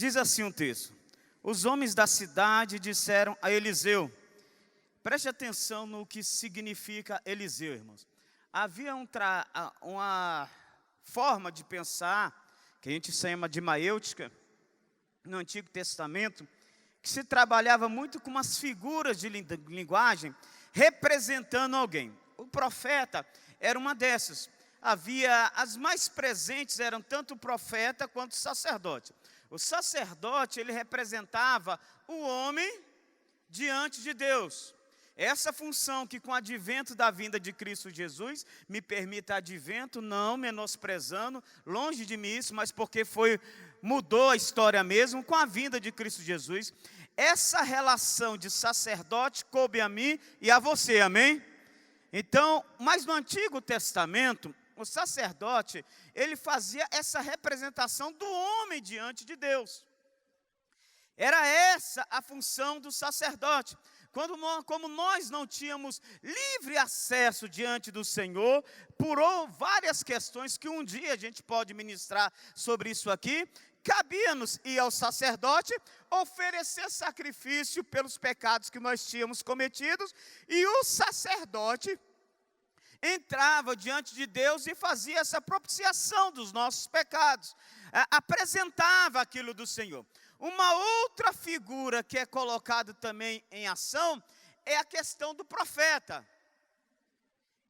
diz assim um texto: os homens da cidade disseram a Eliseu. Preste atenção no que significa Eliseu, irmãos. Havia uma forma de pensar, que a gente chama de maêutica, no Antigo Testamento, que se trabalhava muito com umas figuras de linguagem, representando alguém. O profeta era uma dessas. Havia, as mais presentes eram tanto o profeta quanto o sacerdote. O sacerdote, ele representava o homem diante de Deus. Essa função que com o advento da vinda de Cristo Jesus, me permita advento, não menosprezando, longe de mim isso, mas porque mudou a história mesmo com a vinda de Cristo Jesus. Essa relação de sacerdote coube a mim e a você, amém? Então, mas no Antigo Testamento, o sacerdote, ele fazia essa representação do homem diante de Deus. Era essa a função do sacerdote. Como nós não tínhamos livre acesso diante do Senhor, por várias questões que um dia a gente pode ministrar sobre isso aqui, cabia-nos ir ao sacerdote, oferecer sacrifício pelos pecados que nós tínhamos cometidos, e o sacerdote entrava diante de Deus e fazia essa propiciação dos nossos pecados, apresentava aquilo do Senhor. Uma outra figura que é colocada também em ação é a questão do profeta.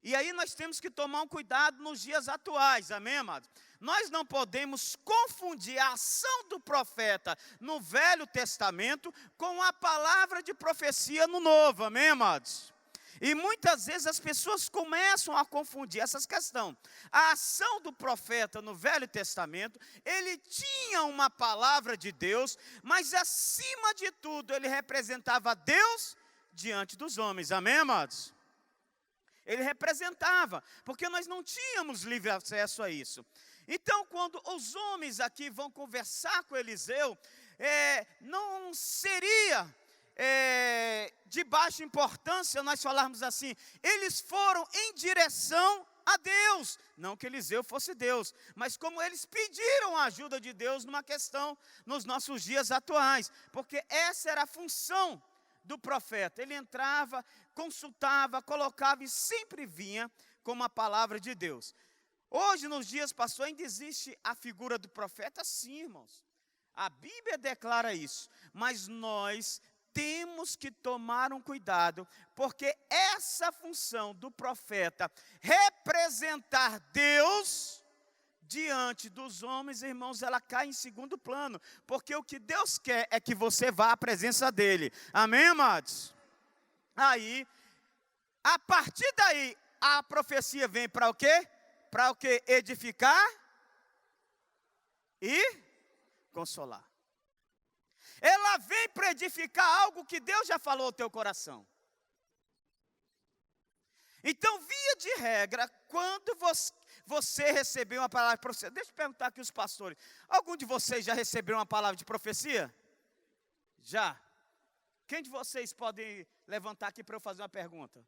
E aí nós temos que tomar um cuidado nos dias atuais, amém, amados? Nós não podemos confundir a ação do profeta no Velho Testamento com a palavra de profecia no Novo, amém, amados? E muitas vezes as pessoas começam a confundir essas questões. A ação do profeta no Velho Testamento, ele tinha uma palavra de Deus, mas acima de tudo ele representava Deus diante dos homens, amém, amados? Ele representava, porque nós não tínhamos livre acesso a isso. Então, quando os homens aqui vão conversar com Eliseu, não seria de baixa importância nós falarmos assim, eles foram em direção a Deus, não que Eliseu fosse Deus, mas como eles pediram a ajuda de Deus numa questão nos nossos dias atuais, porque essa era a função do profeta. Ele entrava, consultava, colocava e sempre vinha com uma palavra de Deus. Hoje, nos dias passados, ainda existe a figura do profeta? Sim, irmãos. A Bíblia declara isso, mas nós temos que tomar um cuidado, porque essa função do profeta, representar Deus diante dos homens, irmãos, ela cai em segundo plano, porque o que Deus quer é que você vá à presença dEle, amém, amados? Aí, a partir daí, a profecia vem para o quê? Para o quê? Edificar e consolar. Ela vem para edificar algo que Deus já falou ao teu coração. Então, via de regra, quando você recebeu uma palavra de profecia, deixa eu perguntar aqui os pastores, algum de vocês já recebeu uma palavra de profecia? Já? Quem de vocês pode levantar aqui para eu fazer uma pergunta?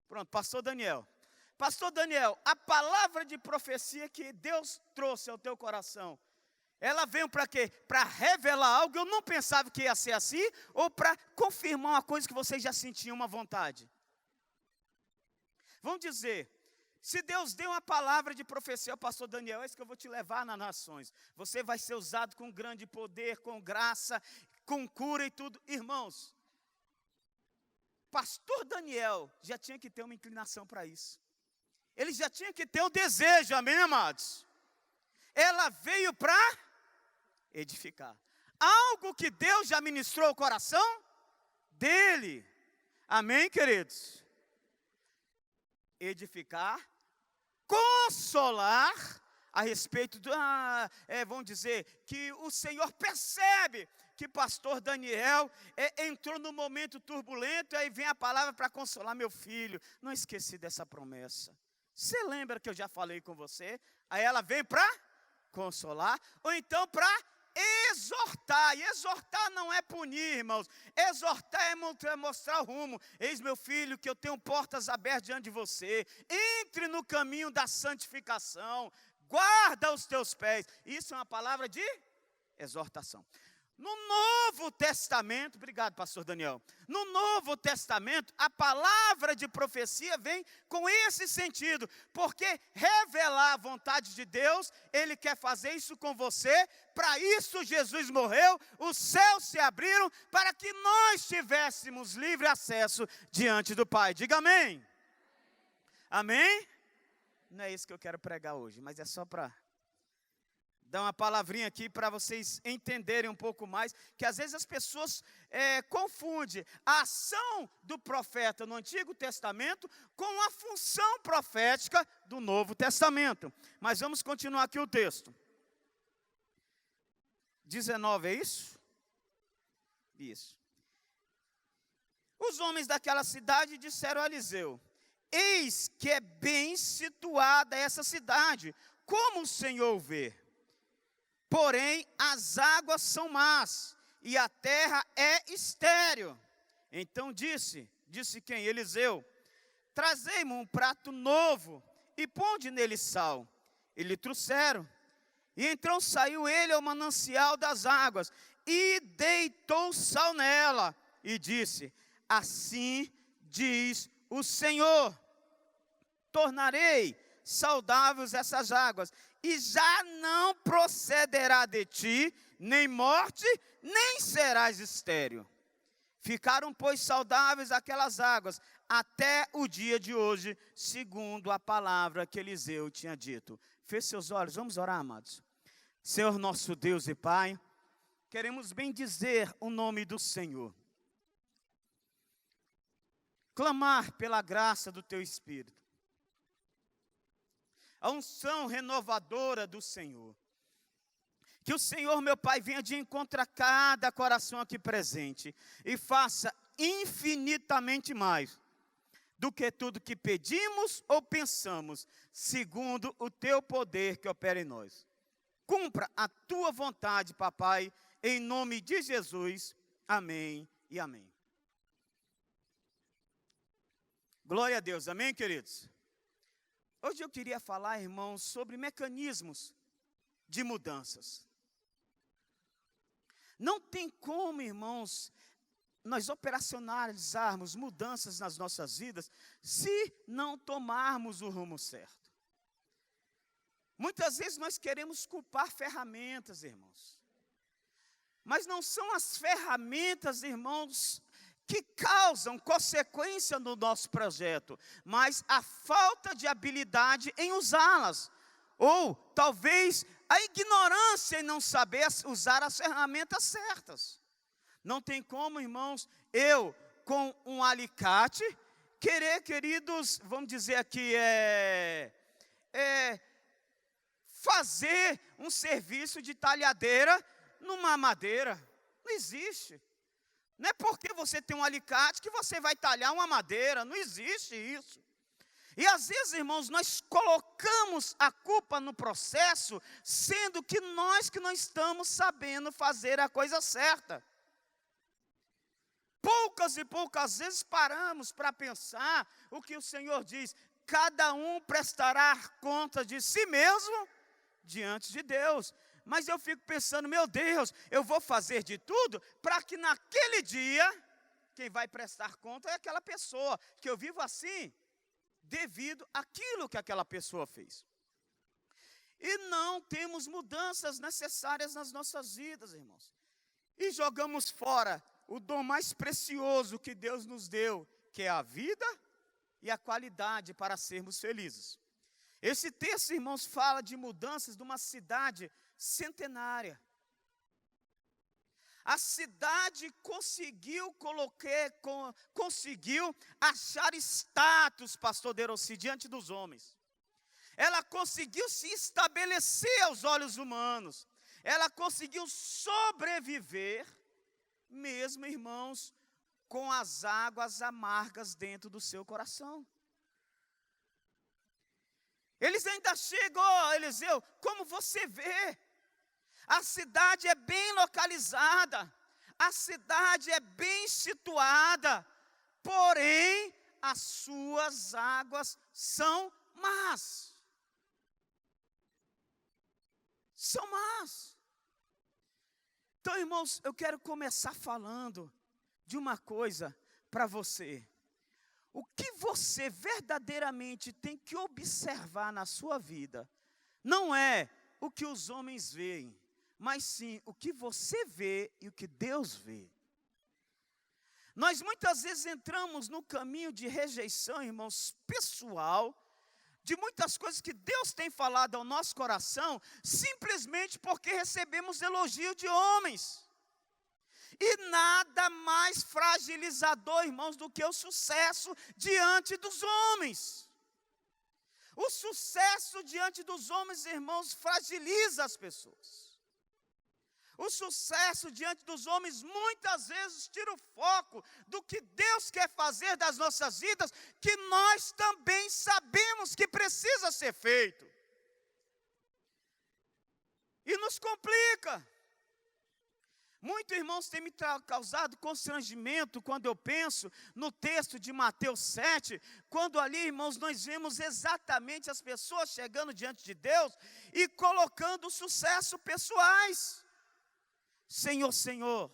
Pronto, pastor Daniel. Pastor Daniel, a palavra de profecia que Deus trouxe ao teu coração, ela veio para quê? Para revelar algo, eu não pensava que ia ser assim, ou para confirmar uma coisa que vocês já sentiam uma vontade? Vamos dizer, se Deus deu uma palavra de profecia ao pastor Daniel, é isso que eu vou te levar nas nações. Você vai ser usado com grande poder, com graça, com cura e tudo. Irmãos, pastor Daniel já tinha que ter uma inclinação para isso. Ele já tinha que ter o desejo, amém, amados? Ela veio para edificar. Algo que Deus já ministrou ao coração dele. Amém, queridos? Edificar, consolar a respeito do, vamos dizer, que o Senhor percebe que pastor Daniel entrou num momento turbulento, e aí vem a palavra para consolar meu filho. Não esqueci dessa promessa. Você lembra que eu já falei com você? Aí ela vem para consolar, ou então para exortar. E exortar não é punir, irmãos. Exortar é mostrar o rumo. Eis, meu filho, que eu tenho portas abertas diante de você. Entre no caminho da santificação. Guarda os teus pés. Isso é uma palavra de exortação. No Novo Testamento, obrigado, pastor Daniel. No Novo Testamento, a palavra de profecia vem com esse sentido, porque revelar a vontade de Deus, Ele quer fazer isso com você, para isso Jesus morreu, os céus se abriram, para que nós tivéssemos livre acesso diante do Pai. Diga amém. Amém? Não é isso que eu quero pregar hoje, mas é só para dar uma palavrinha aqui para vocês entenderem um pouco mais, que às vezes as pessoas confundem a ação do profeta no Antigo Testamento com a função profética do Novo Testamento. Mas vamos continuar aqui o texto. 19, é isso? Isso. Os homens daquela cidade disseram a Eliseu: eis que é bem situada essa cidade, como o Senhor vê. Porém, as águas são más, e a terra é estéril. Então disse quem? Eliseu: trazei-me um prato novo, e ponde nele sal. E lhe trouxeram. E então saiu ele ao manancial das águas, e deitou sal nela, e disse: assim diz o Senhor, tornarei saudáveis essas águas, e já não procederá de ti nem morte, nem serás estéril. Ficaram, pois, saudáveis aquelas águas, até o dia de hoje, segundo a palavra que Eliseu tinha dito. Feche seus olhos, vamos orar, amados. Senhor nosso Deus e Pai, queremos bendizer o nome do Senhor. Clamar pela graça do Teu Espírito. A unção renovadora do Senhor. Que o Senhor, meu Pai, venha de encontro a cada coração aqui presente e faça infinitamente mais do que tudo que pedimos ou pensamos, segundo o Teu poder que opera em nós. Cumpra a Tua vontade, Papai, em nome de Jesus. Amém e amém. Glória a Deus, amém, queridos? Hoje eu queria falar, irmãos, sobre mecanismos de mudanças. Não tem como, irmãos, nós operacionalizarmos mudanças nas nossas vidas se não tomarmos o rumo certo. Muitas vezes nós queremos culpar ferramentas, irmãos. Mas não são as ferramentas, irmãos, que causam consequência no nosso projeto, mas a falta de habilidade em usá-las, ou talvez a ignorância em não saber usar as ferramentas certas. Não tem como, irmãos, eu com um alicate, queridos, vamos dizer aqui, fazer um serviço de talhadeira numa madeira. Não existe. Não é porque você tem um alicate que você vai talhar uma madeira, não existe isso. E às vezes, irmãos, nós colocamos a culpa no processo, sendo que nós que não estamos sabendo fazer a coisa certa. Poucas e poucas vezes paramos para pensar o que o Senhor diz: cada um prestará conta de si mesmo diante de Deus. Mas eu fico pensando, meu Deus, eu vou fazer de tudo para que naquele dia, quem vai prestar conta é aquela pessoa, que eu vivo assim, devido àquilo que aquela pessoa fez. E não temos mudanças necessárias nas nossas vidas, irmãos. E jogamos fora o dom mais precioso que Deus nos deu, que é a vida e a qualidade para sermos felizes. Esse texto, irmãos, fala de mudanças de uma cidade centenária. A cidade conseguiu achar status, pastor Derossi, diante dos homens. Ela conseguiu se estabelecer aos olhos humanos. Ela conseguiu sobreviver, mesmo, irmãos, com as águas amargas dentro do seu coração. Eles ainda chegam, Eliseu, como você vê, a cidade é bem localizada, a cidade é bem situada, porém, as suas águas são más. São más. Então, irmãos, eu quero começar falando de uma coisa para você. O que você verdadeiramente tem que observar na sua vida, não é o que os homens veem, mas sim o que você vê e o que Deus vê. Nós muitas vezes entramos no caminho de rejeição, irmãos, pessoal, de muitas coisas que Deus tem falado ao nosso coração, simplesmente porque recebemos elogio de homens. E nada mais fragilizador, irmãos, do que o sucesso diante dos homens. O sucesso diante dos homens, irmãos, fragiliza as pessoas. O sucesso diante dos homens muitas vezes tira o foco do que Deus quer fazer das nossas vidas, que nós também sabemos que precisa ser feito. E nos complica. Muitos irmãos têm me causado constrangimento quando eu penso no texto de Mateus 7, quando ali, irmãos, nós vemos exatamente as pessoas chegando diante de Deus e colocando sucesso pessoais. Senhor, Senhor,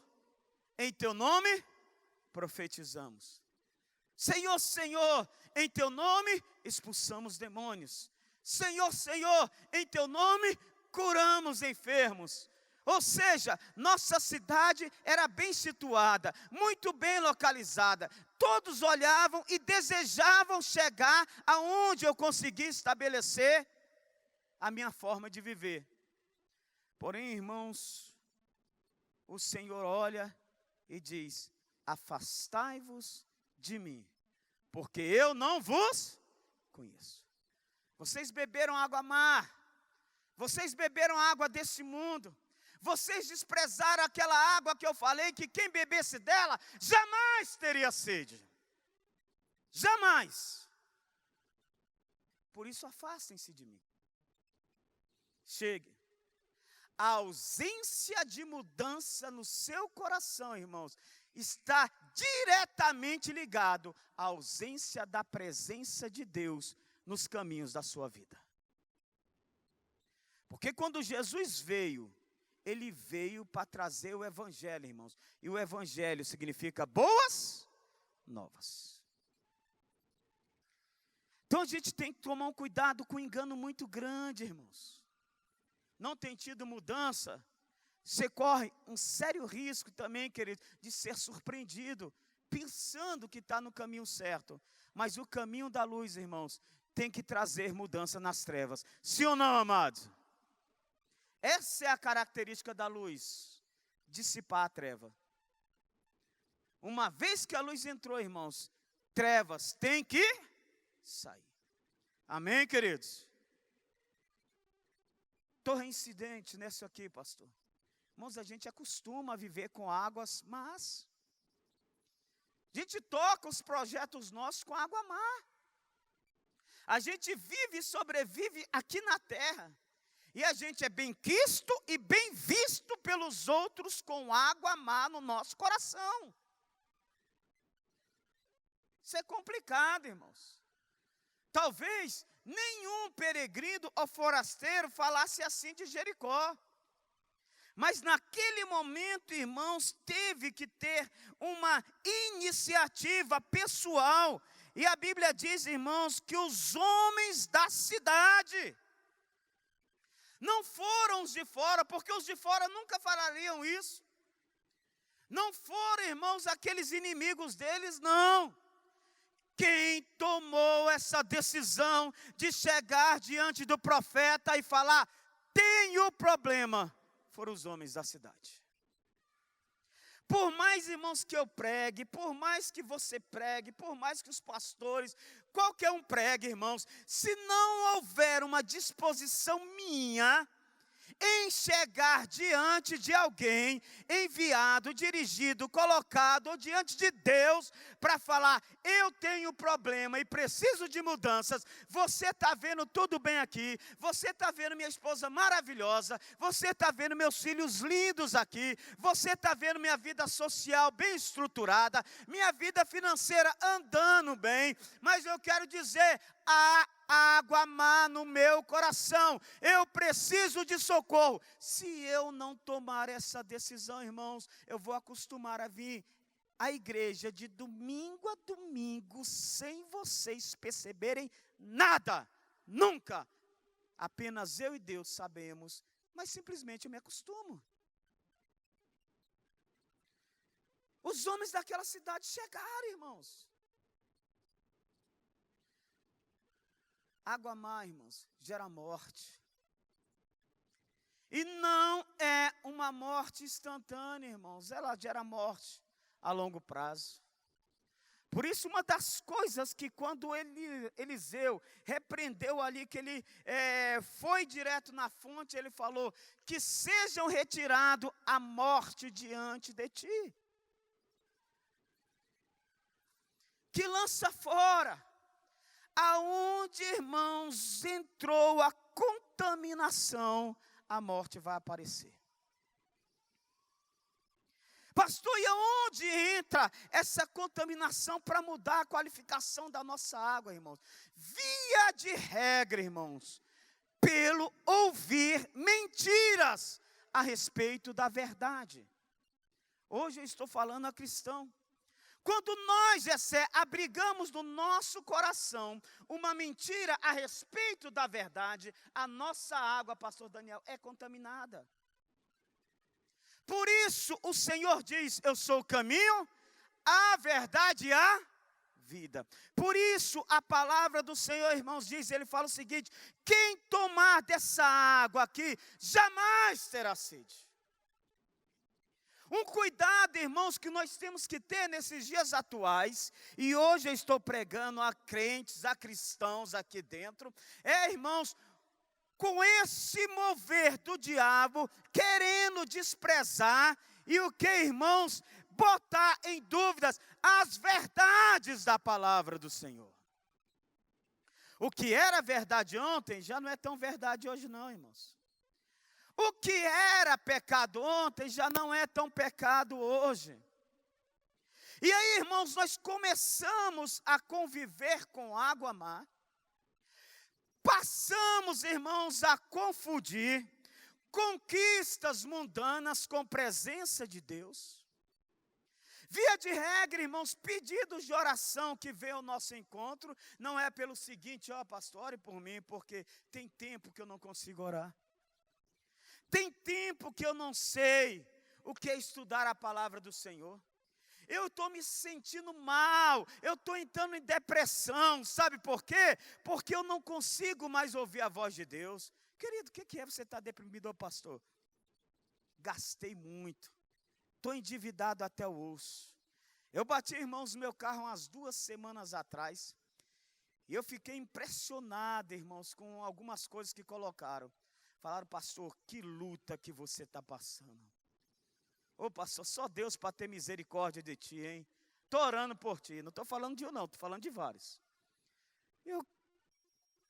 em teu nome profetizamos. Senhor, Senhor, em teu nome expulsamos demônios. Senhor, Senhor, em teu nome curamos enfermos. Ou seja, nossa cidade era bem situada, muito bem localizada. Todos olhavam e desejavam chegar aonde eu consegui estabelecer a minha forma de viver. Porém, irmãos, o Senhor olha e diz: afastai-vos de mim, porque eu não vos conheço. Vocês beberam água má, vocês beberam água desse mundo, vocês desprezaram aquela água que eu falei que quem bebesse dela jamais teria sede. Jamais. Por isso afastem-se de mim. Chegue. A ausência de mudança no seu coração, irmãos, está diretamente ligado à ausência da presença de Deus nos caminhos da sua vida. Porque quando Jesus veio, Ele veio para trazer o Evangelho, irmãos. E o Evangelho significa boas novas. Então a gente tem que tomar um cuidado com um engano muito grande, irmãos. Não tem tido mudança, você corre um sério risco também, querido, de ser surpreendido, pensando que está no caminho certo. Mas o caminho da luz, irmãos, tem que trazer mudança nas trevas. Sim ou não, amados? Essa é a característica da luz, dissipar a treva. Uma vez que a luz entrou, irmãos, trevas têm que sair. Amém, queridos? Estou reincidente nessa aqui, pastor. Irmãos, a gente acostuma a viver com águas más. A gente toca os projetos nossos com água má. A gente vive e sobrevive aqui na terra. E a gente é bem quisto e bem visto pelos outros com água má no nosso coração. Isso é complicado, irmãos. Talvez nenhum peregrino ou forasteiro falasse assim de Jericó. Mas naquele momento, irmãos, teve que ter uma iniciativa pessoal. E a Bíblia diz, irmãos, que os homens da cidade não foram os de fora, porque os de fora nunca farariam isso. Não foram, irmãos, aqueles inimigos deles, não. Quem tomou essa decisão de chegar diante do profeta e falar, tenho problema, foram os homens da cidade. Por mais, irmãos, que eu pregue, por mais que você pregue, por mais que os pastores, qualquer um pregue, irmãos, se não houver uma disposição minha em chegar diante de alguém, enviado, dirigido, colocado, ou diante de Deus, para falar, eu tenho problema e preciso de mudanças, você está vendo tudo bem aqui, você está vendo minha esposa maravilhosa, você está vendo meus filhos lindos aqui, você está vendo minha vida social bem estruturada, minha vida financeira andando bem, mas eu quero dizer, há água má no meu coração. Eu preciso de socorro. Se eu não tomar essa decisão, irmãos, eu vou acostumar a vir à igreja de domingo a domingo, sem vocês perceberem nada, nunca. Apenas eu e Deus sabemos, mas simplesmente eu me acostumo. Os homens daquela cidade chegaram, irmãos. Água má, irmãos, gera morte. E não é uma morte instantânea, irmãos. Ela gera morte a longo prazo. Por isso, uma das coisas que quando Eliseu repreendeu ali, que ele foi direto na fonte, ele falou, que sejam retirados a morte diante de ti. Que lança fora, aonde, irmãos, entrou a contaminação, a morte vai aparecer. Pastor, e aonde entra essa contaminação para mudar a qualificação da nossa água, irmãos? Via de regra, irmãos, pelo ouvir mentiras a respeito da verdade. Hoje eu estou falando a cristão. Quando nós, abrigamos no nosso coração uma mentira a respeito da verdade, a nossa água, pastor Daniel, é contaminada. Por isso o Senhor diz, eu sou o caminho, a verdade e a vida. Por isso a palavra do Senhor, irmãos, diz, ele fala o seguinte, quem tomar dessa água aqui, jamais terá sede. Um cuidado, irmãos, que nós temos que ter nesses dias atuais, e hoje eu estou pregando a crentes, a cristãos aqui dentro, irmãos, com esse mover do diabo, querendo desprezar, e o que, irmãos, botar em dúvidas as verdades da palavra do Senhor. O que era verdade ontem, já não é tão verdade hoje não, irmãos. O que era pecado ontem já não é tão pecado hoje. E aí, irmãos, nós começamos a conviver com água má. Passamos, irmãos, a confundir conquistas mundanas com presença de Deus. Via de regra, irmãos, pedidos de oração que vem ao nosso encontro, não é pelo seguinte, pastor, ore por mim, porque tem tempo que eu não consigo orar. Tem tempo que eu não sei o que é estudar a palavra do Senhor. Eu estou me sentindo mal, eu estou entrando em depressão, sabe por quê? Porque eu não consigo mais ouvir a voz de Deus. Querido, o que é você estar deprimido, pastor? Gastei muito, estou endividado até o osso. Eu bati, irmãos, no meu carro umas 2 semanas atrás, e eu fiquei impressionado, irmãos, com algumas coisas que colocaram. Falaram, pastor, que luta que você está passando. Ô pastor, só Deus para ter misericórdia de ti, hein? Estou orando por ti, não estou falando de um não, estou falando de vários.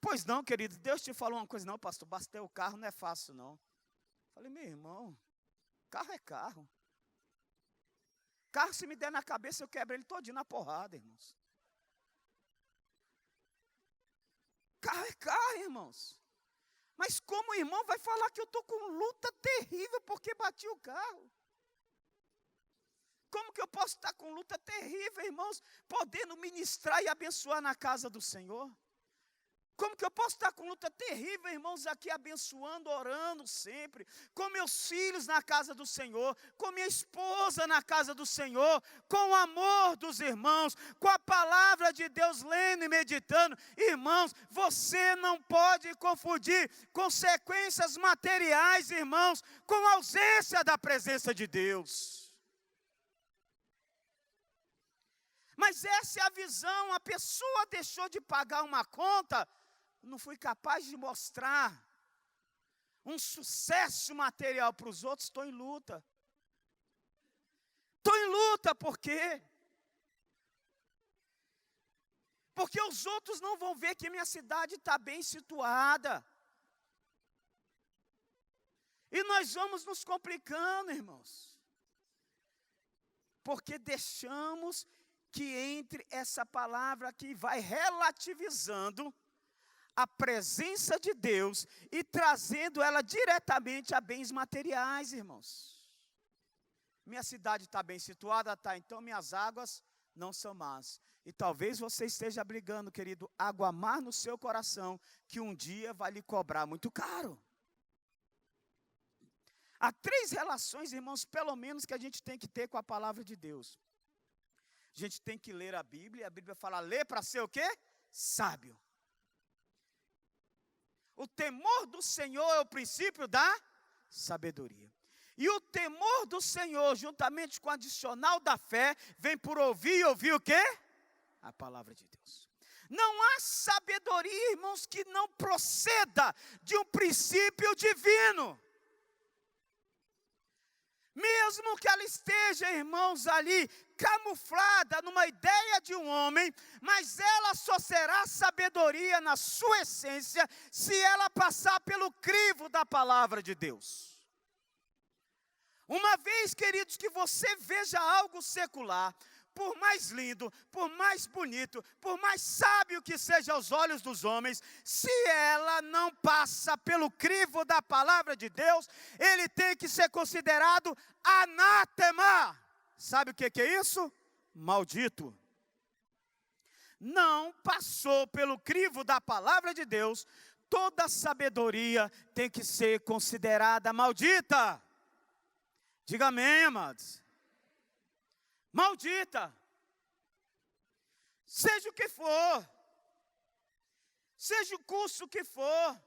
Pois não, querido, Deus te falou uma coisa, não pastor, bastei o carro, não é fácil não. Falei, meu irmão, carro é carro. Carro se me der na cabeça, eu quebro ele todinho na porrada, irmãos. Carro é carro, irmãos. Mas como o irmão vai falar que eu estou com luta terrível porque bati o carro? Como que eu posso estar com luta terrível, irmãos, podendo ministrar e abençoar na casa do Senhor? Como que eu posso estar com luta terrível, irmãos, aqui abençoando, orando sempre, com meus filhos na casa do Senhor, com minha esposa na casa do Senhor, com o amor dos irmãos, com a palavra de Deus lendo e meditando. Irmãos, você não pode confundir consequências materiais, irmãos, com a ausência da presença de Deus. Mas essa é a visão, a pessoa deixou de pagar uma conta, não fui capaz de mostrar um sucesso material para os outros, estou em luta. Estou em luta por quê? Porque os outros não vão ver que minha cidade está bem situada. E nós vamos nos complicando, irmãos. Porque deixamos que entre essa palavra que vai relativizando a presença de Deus e trazendo ela diretamente a bens materiais, irmãos. Minha cidade está bem situada, tá? Então minhas águas não são más. E talvez você esteja brigando, querido, água má no seu coração, que um dia vai lhe cobrar muito caro. Há 3 relações, irmãos, pelo menos, que a gente tem que ter com a palavra de Deus. A gente tem que ler a Bíblia fala, ler para ser o quê? Sábio. O temor do Senhor é o princípio da sabedoria. E o temor do Senhor, juntamente com o adicional da fé, vem por ouvir e ouvir o quê? A palavra de Deus. Não há sabedoria, irmãos, que não proceda de um princípio divino. Mesmo que ela esteja, irmãos, ali camuflada numa ideia de um homem, mas ela só será sabedoria na sua essência se ela passar pelo crivo da palavra de Deus. Uma vez, queridos, que você veja algo secular, por mais lindo, por mais bonito, por mais sábio que seja aos olhos dos homens, se ela não passa pelo crivo da palavra de Deus, ele tem que ser considerado anátema. Sabe o que é isso? Maldito. Não passou pelo crivo da palavra de Deus, toda sabedoria tem que ser considerada maldita. Diga amém, amados. Maldita. Seja o que for. Seja o curso que for.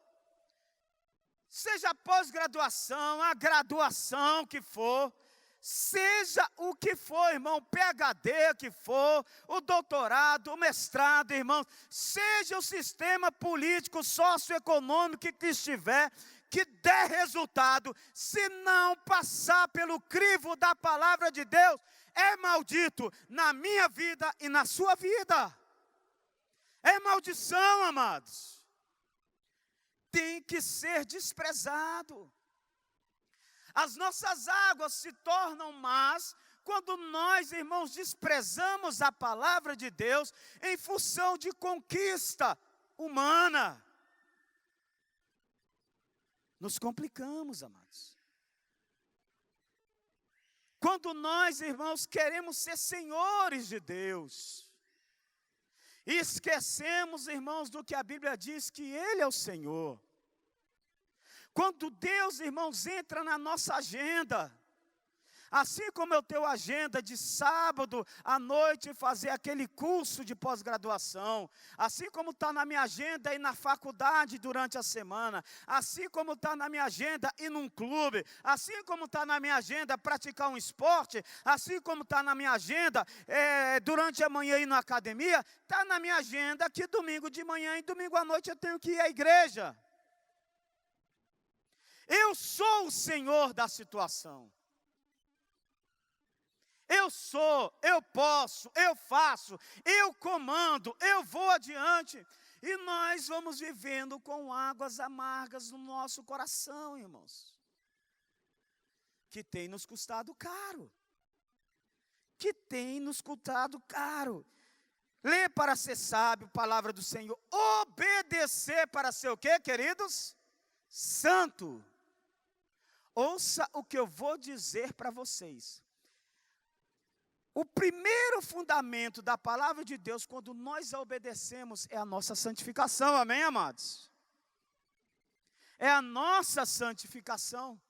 Seja a pós-graduação, a graduação que for. Seja o que for, irmão, PhD que for, o doutorado, o mestrado, irmão. Seja o sistema político, socioeconômico que estiver, que der resultado, se não passar pelo crivo da palavra de Deus, é maldito na minha vida e na sua vida. É maldição, amados. Tem que ser desprezado. As nossas águas se tornam más quando nós, irmãos, desprezamos a palavra de Deus em função de conquista humana. Nos complicamos, amados. Quando nós, irmãos, queremos ser senhores de Deus, e esquecemos, irmãos, do que a Bíblia diz, que Ele é o Senhor. Quando Deus, irmãos, entra na nossa agenda, assim como eu tenho agenda de sábado à noite fazer aquele curso de pós-graduação, assim como está na minha agenda ir na faculdade durante a semana, assim como está na minha agenda ir num clube, assim como está na minha agenda praticar um esporte, assim como está na minha agenda durante a manhã ir na academia, está na minha agenda que domingo de manhã e domingo à noite eu tenho que ir à igreja. Eu sou o Senhor da situação. Eu sou, eu posso, eu faço, eu comando, eu vou adiante. E nós vamos vivendo com águas amargas no nosso coração, irmãos. Que tem nos custado caro. Que tem nos custado caro. Ler para ser sábio, palavra do Senhor. Obedecer para ser o quê, queridos? Santo. Ouça o que eu vou dizer para vocês. O primeiro fundamento da palavra de Deus, quando nós a obedecemos, é a nossa santificação, amém, amados? É a nossa santificação,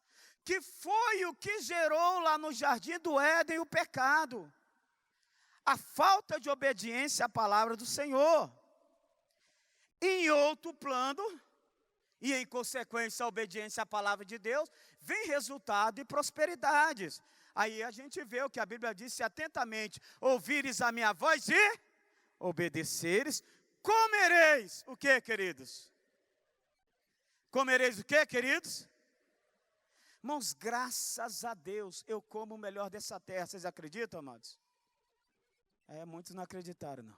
que foi o que gerou lá no jardim do Éden o pecado. A falta de obediência à palavra do Senhor. Em outro plano, e em consequência a obediência à palavra de Deus, vem resultado e prosperidades. Aí a gente vê o que a Bíblia diz: se atentamente ouvires a minha voz e obedeceres, comereis o que, queridos? Comereis o que, queridos? Irmãos, graças a Deus, eu como o melhor dessa terra. Vocês acreditam, amados? Muitos não acreditaram, não.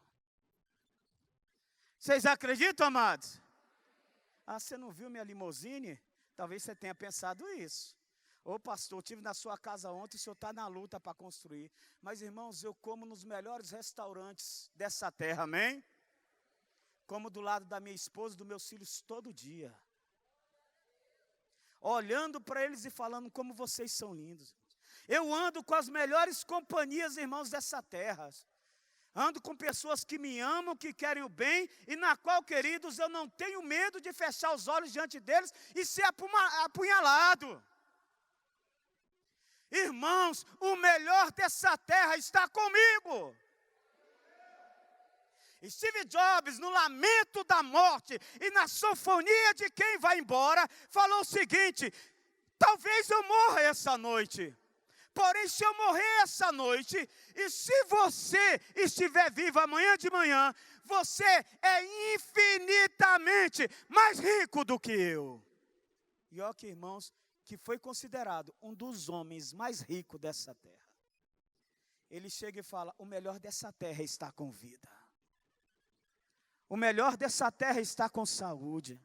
Vocês acreditam, amados? Você não viu minha limusine? Talvez você tenha pensado isso. Ô pastor, eu estive na sua casa ontem, o senhor está na luta para construir. Mas irmãos, eu como nos melhores restaurantes dessa terra, amém? como do lado da minha esposa e dos meus filhos todo dia. Olhando para eles e falando como vocês são lindos. Eu ando com as melhores companhias, irmãos, dessa terra. Ando com pessoas que me amam, que querem o bem, e na qual, queridos, eu não tenho medo de fechar os olhos diante deles e ser apunhalado. Irmãos, o melhor dessa terra está comigo. Steve Jobs, no lamento da morte e na sinfonia de quem vai embora, falou o seguinte: talvez eu morra essa noite. Porém, se eu morrer essa noite, e se você estiver vivo amanhã de manhã, você é infinitamente mais rico do que eu. E olha que, irmãos, que foi considerado um dos homens mais ricos dessa terra. Ele chega e fala: o melhor dessa terra está com vida. O melhor dessa terra está com saúde.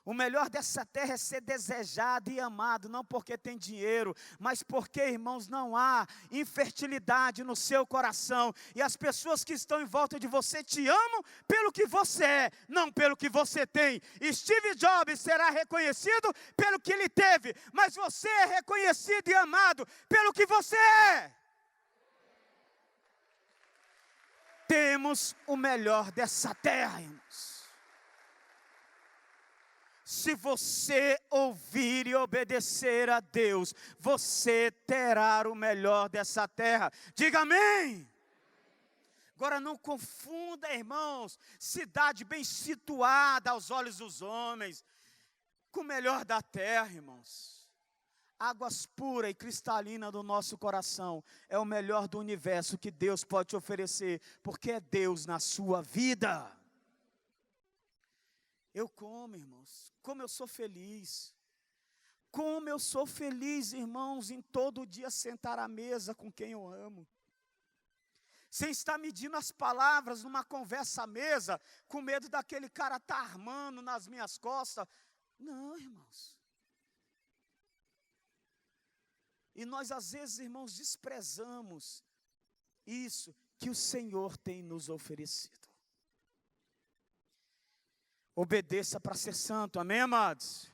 O melhor dessa terra é ser desejado e amado, não porque tem dinheiro, mas porque, irmãos, não há infertilidade no seu coração. E as pessoas que estão em volta de você te amam pelo que você é, não pelo que você tem. Steve Jobs será reconhecido pelo que ele teve, mas você é reconhecido e amado pelo que você é. Temos o melhor dessa terra, irmãos. Se você ouvir e obedecer a Deus, você terá o melhor dessa terra. Diga amém. Agora não confunda, irmãos, cidade bem situada aos olhos dos homens, com o melhor da terra, irmãos. Águas puras e cristalinas do nosso coração é o melhor do universo que Deus pode te oferecer, porque é Deus na sua vida. Eu como, irmãos, como eu sou feliz. Como eu sou feliz, irmãos, em todo dia sentar à mesa com quem eu amo. Sem estar medindo as palavras numa conversa à mesa, com medo daquele cara estar armando nas minhas costas. Não, irmãos. E nós, às vezes, irmãos, desprezamos isso que o Senhor tem nos oferecido. Obedeça para ser santo, amém, amados?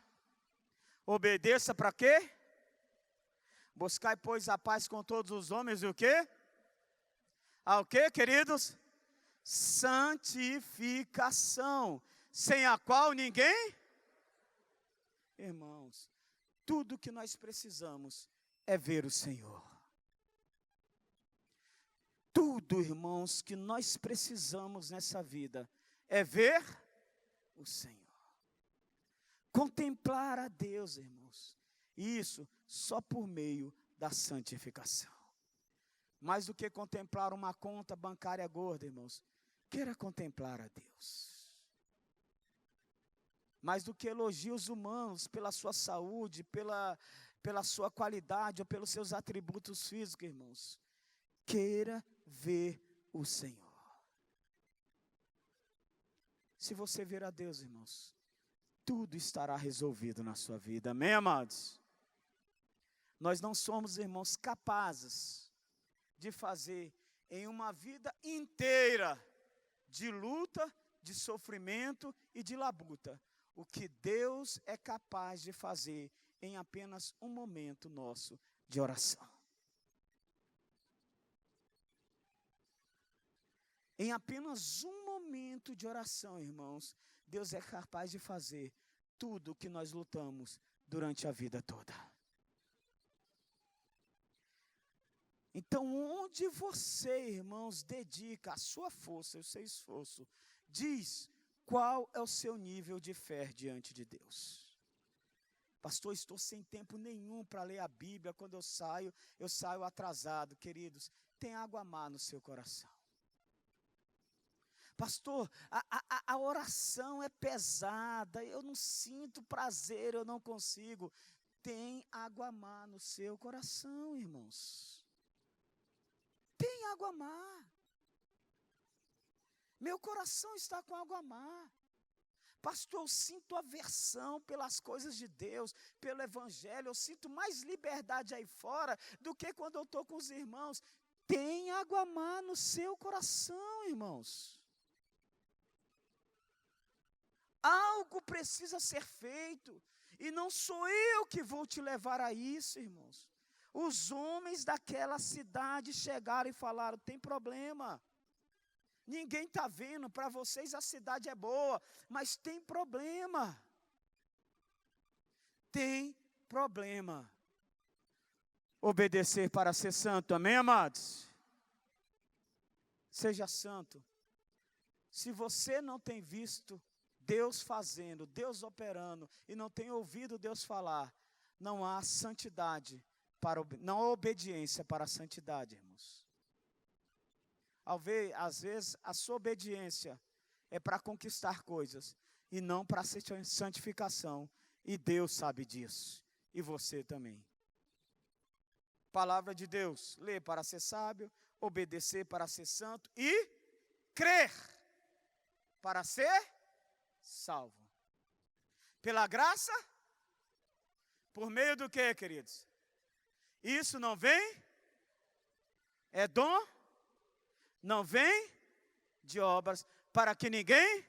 Obedeça para quê? Buscai, pois, a paz com todos os homens, e o quê? Ao quê, queridos? Santificação, sem a qual ninguém? Irmãos, tudo que nós precisamos é ver o Senhor. Tudo, irmãos, que nós precisamos nessa vida é ver o Senhor. Contemplar a Deus, irmãos. Isso só por meio da santificação. Mais do que contemplar uma conta bancária gorda, irmãos, queira contemplar a Deus. Mais do que elogios humanos pela sua saúde, pela sua qualidade ou pelos seus atributos físicos, irmãos. Queira ver o Senhor. Se você ver a Deus, irmãos, tudo estará resolvido na sua vida. Amém, amados? Nós não somos, irmãos, capazes de fazer em uma vida inteira de luta, de sofrimento e de labuta o que Deus é capaz de fazer em apenas um momento nosso de oração. Em apenas um momento de oração, irmãos, Deus é capaz de fazer tudo o que nós lutamos durante a vida toda. Então, onde você, irmãos, dedica a sua força e o seu esforço, diz qual é o seu nível de fé diante de Deus. Pastor, estou sem tempo nenhum para ler a Bíblia. Quando eu saio atrasado. Queridos, tem água má no seu coração. Pastor, a oração é pesada, eu não sinto prazer, eu não consigo. Tem água má no seu coração, irmãos. Tem água má. Meu coração está com água má. Pastor, eu sinto aversão pelas coisas de Deus, pelo Evangelho, eu sinto mais liberdade aí fora do que quando eu estou com os irmãos. Tem água má no seu coração, irmãos. algo precisa ser feito. E não sou eu que vou te levar a isso, irmãos. Os homens daquela cidade chegaram e falaram: tem problema. Ninguém está vendo, para vocês a cidade é boa, mas tem problema. Tem problema. Obedecer para ser santo, amém, amados? Seja santo. Se você não tem visto Deus fazendo, Deus operando, e não tem ouvido Deus falar, não há santidade, não há obediência para a santidade, irmãos. Às vezes, a sua obediência é para conquistar coisas, e não para a santificação, e Deus sabe disso, e você também. Palavra de Deus, ler para ser sábio, obedecer para ser santo, e crer para ser salvo. Pela graça, por meio do que, queridos? Isso não vem, é dom, não vem de obras, para que ninguém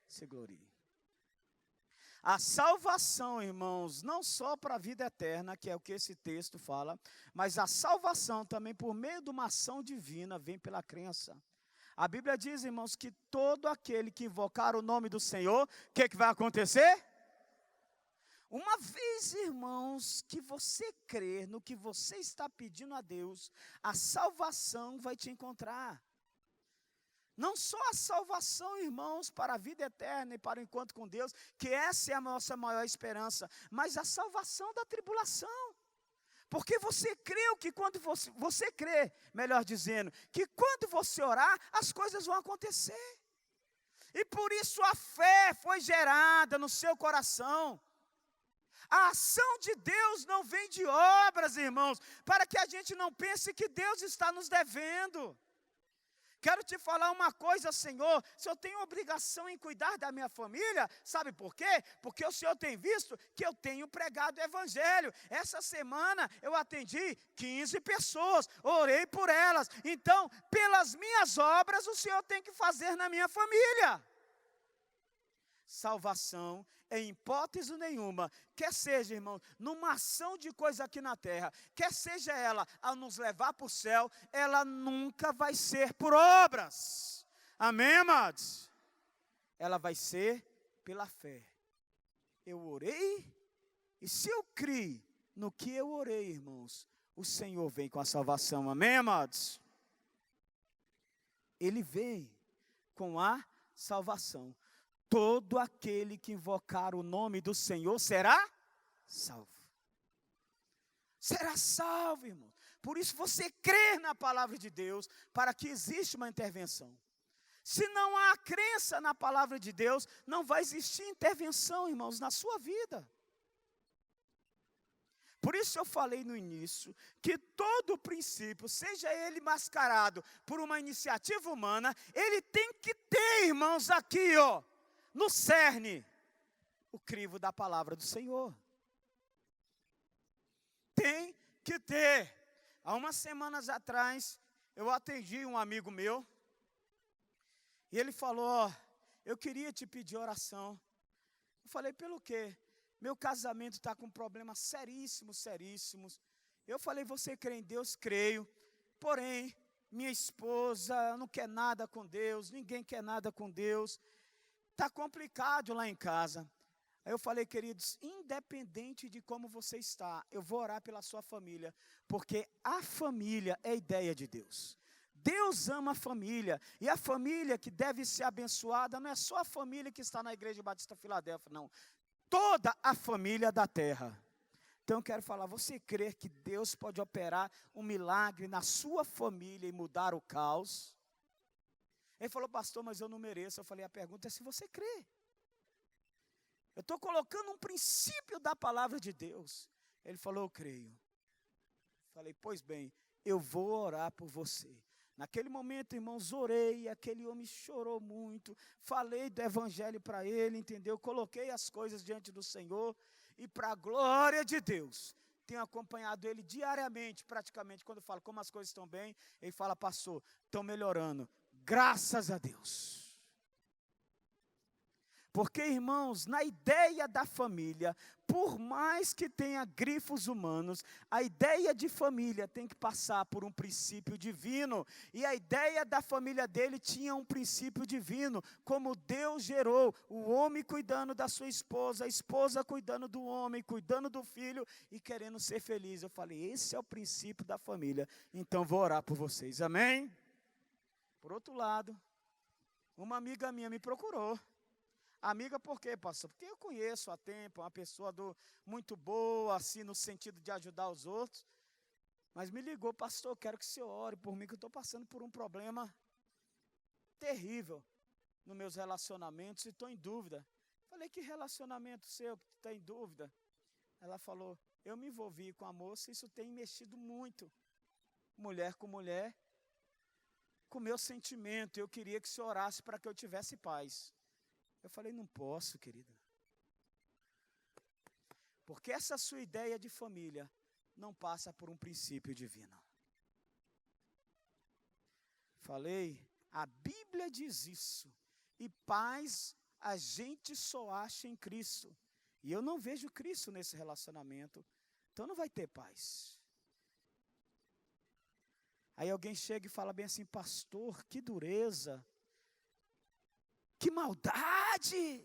se glorie. A salvação, irmãos, não só para a vida eterna, que é o que esse texto fala, mas a salvação também por meio de uma ação divina vem pela crença. A Bíblia diz, irmãos, que todo aquele que invocar o nome do Senhor, o que vai acontecer? Uma vez, irmãos, que você crer no que você está pedindo a Deus, a salvação vai te encontrar. Não só a salvação, irmãos, para a vida eterna e para o encontro com Deus, que essa é a nossa maior esperança, mas a salvação da tribulação. Porque você creu que quando você crê, melhor dizendo, que quando você orar, as coisas vão acontecer. E por isso a fé foi gerada no seu coração. A ação de Deus não vem de obras, irmãos, para que a gente não pense que Deus está nos devendo. Quero te falar uma coisa, Senhor, se eu tenho obrigação em cuidar da minha família, sabe por quê? Porque o Senhor tem visto que eu tenho pregado o Evangelho. Essa semana eu atendi 15 pessoas, orei por elas. Então, pelas minhas obras, o Senhor tem que fazer na minha família. Salvação, em hipótese nenhuma, quer seja, irmão, numa ação de coisa aqui na terra, quer seja ela a nos levar para o céu, ela nunca vai ser por obras. Amém, amados? Ela vai ser pela fé. Eu orei, e se eu criei no que eu orei, irmãos, o Senhor vem com a salvação. Amém, amados? Ele vem com a salvação. Todo aquele que invocar o nome do Senhor será salvo. Será salvo, irmão. Por isso você crê na palavra de Deus, para que exista uma intervenção. Se não há crença na palavra de Deus, não vai existir intervenção, irmãos, na sua vida. Por isso eu falei no início, que todo princípio, seja ele mascarado por uma iniciativa humana, ele tem que ter, irmãos, aqui, no cerne, o crivo da palavra do Senhor. Tem que ter. Há umas semanas atrás, eu atendi um amigo meu, e ele falou: eu queria te pedir oração. Eu falei: pelo quê? Meu casamento está com problemas seríssimos, seríssimos. Eu falei: você crê em Deus? Creio. Porém, minha esposa não quer nada com Deus, ninguém quer nada com Deus. Está complicado lá em casa. Aí eu falei: queridos, independente de como você está, eu vou orar pela sua família, porque a família é a ideia de Deus. Deus ama a família, e a família que deve ser abençoada não é só a família que está na Igreja Batista Filadélfia, não. Toda a família da terra. Então eu quero falar, você crê que Deus pode operar um milagre na sua família e mudar o caos? Ele falou: pastor, mas eu não mereço. Eu falei: a pergunta é se você crê. Eu estou colocando um princípio da palavra de Deus. Ele falou: eu creio. Falei: pois bem, eu vou orar por você. Naquele momento, irmãos, orei, aquele homem chorou muito, falei do evangelho para ele, entendeu? Coloquei as coisas diante do Senhor, e para a glória de Deus, tenho acompanhado ele diariamente, praticamente. Quando eu falo como as coisas estão bem, ele fala: pastor, estão melhorando, graças a Deus. Porque, irmãos, na ideia da família, por mais que tenha grifos humanos, a ideia de família tem que passar por um princípio divino. E a ideia da família dele tinha um princípio divino, como Deus gerou o homem cuidando da sua esposa, a esposa cuidando do homem, cuidando do filho e querendo ser feliz. Eu falei, esse é o princípio da família, então vou orar por vocês, amém? Por outro lado, uma amiga minha me procurou. Amiga por quê, pastor? Porque eu conheço há tempo, uma pessoa muito boa, assim, no sentido de ajudar os outros. Mas me ligou, pastor, eu quero que você ore por mim, que eu estou passando por um problema terrível nos meus relacionamentos e estou em dúvida. Falei, que relacionamento seu que está em dúvida? Ela falou, eu me envolvi com a moça e isso tem mexido muito. Mulher com mulher, com meu sentimento, eu queria que você orasse para que eu tivesse paz. Eu falei, não posso, querida. Porque essa sua ideia de família não passa por um princípio divino. Falei, a Bíblia diz isso. E paz a gente só acha em Cristo. E eu não vejo Cristo nesse relacionamento. Então não vai ter paz. Aí alguém chega e fala bem assim, pastor, que dureza. Que maldade!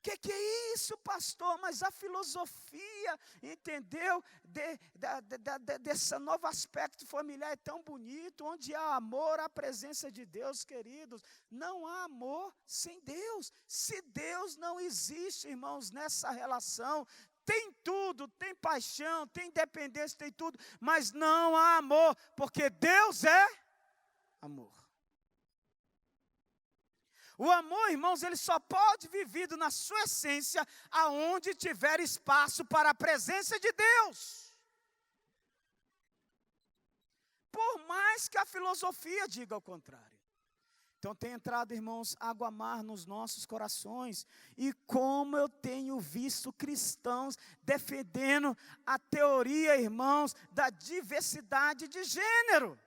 Que é isso, pastor? Mas a filosofia, entendeu? Desse novo aspecto familiar é tão bonito, onde há amor, há presença de Deus, queridos. Não há amor sem Deus. Se Deus não existe, irmãos, nessa relação, tem tudo, tem paixão, tem dependência, tem tudo, mas não há amor, porque Deus é amor. O amor, irmãos, ele só pode vivido na sua essência, aonde tiver espaço para a presença de Deus. Por mais que a filosofia diga o contrário. Então tem entrado, irmãos, água mar nos nossos corações. E como eu tenho visto cristãos defendendo a teoria, irmãos, da diversidade de gênero.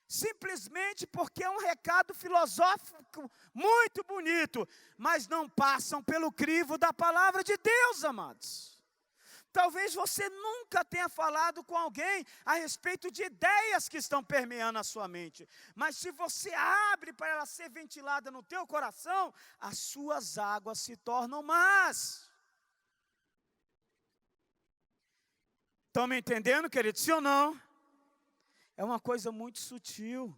Simplesmente porque é um recado filosófico muito bonito, mas não passam pelo crivo da palavra de Deus, amados. Talvez você nunca tenha falado com alguém a respeito de ideias que estão permeando a sua mente, mas se você abre para ela ser ventilada no teu coração, as suas águas se tornam más. Estão me entendendo, querido? Sim ou não? É uma coisa muito sutil.